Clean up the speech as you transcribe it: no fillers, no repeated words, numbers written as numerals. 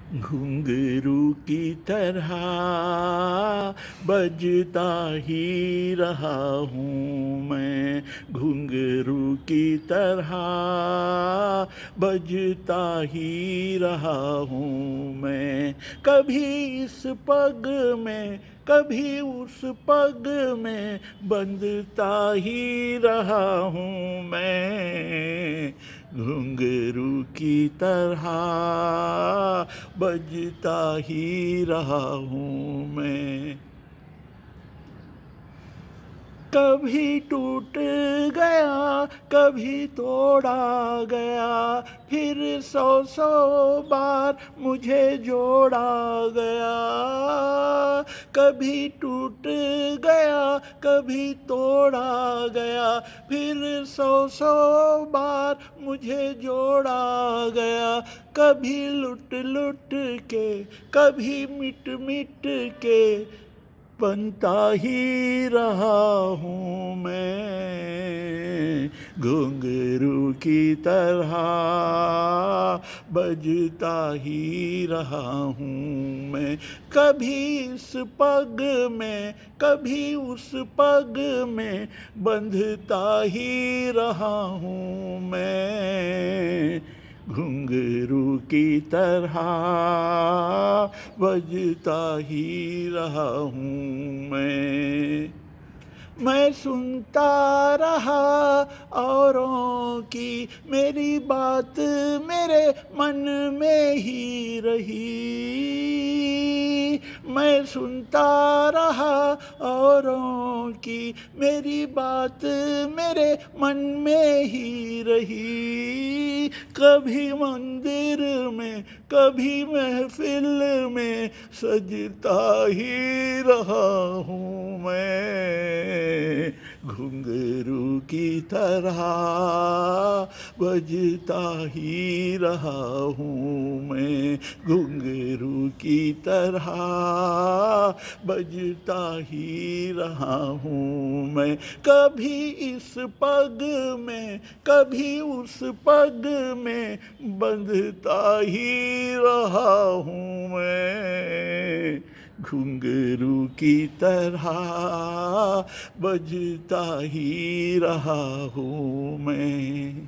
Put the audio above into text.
घुंघरू की तरह बजता ही रहा हूँ मैं। घुंघरू की तरह बजता ही रहा हूँ मैं। कभी इस पग में कभी उस पग में बंधता ही रहा हूँ मैं। घुंघरू की तरह बजता ही रहा हूँ मैं। कभी टूट गया कभी तोड़ा गया, फिर सौ सौ बार मुझे जोड़ा गया। कभी टूट गया कभी तोड़ा गया, फिर सौ सौ बार मुझे जोड़ा गया। कभी लुट लुट के कभी मिट मिट के बनता ही रहा हूँ मैं। घुंघरू की तरह बजता ही रहा हूँ मैं। कभी इस पग में कभी उस पग में बंधता ही रहा हूँ मैं। घुंघरू की तरह बजता ही रहा हूँ मैं सुनता रहा औरों की, मेरी बात मेरे मन में ही रही। मैं सुनता रहा औरों की, मेरी बात मेरे मन में ही रही। कभी मंदिर में कभी महफिल में सजता ही रहा हूँ मैं। घुंघरू की तरह बजता ही रहा हूँ मैं। घुंघरू की तरह बजता ही रहा हूँ मैं। कभी इस पग में कभी उस पग में बंधता ही रहा हूँ मैं। घुंघरू की तरह बजता ही रहा हूँ मैं।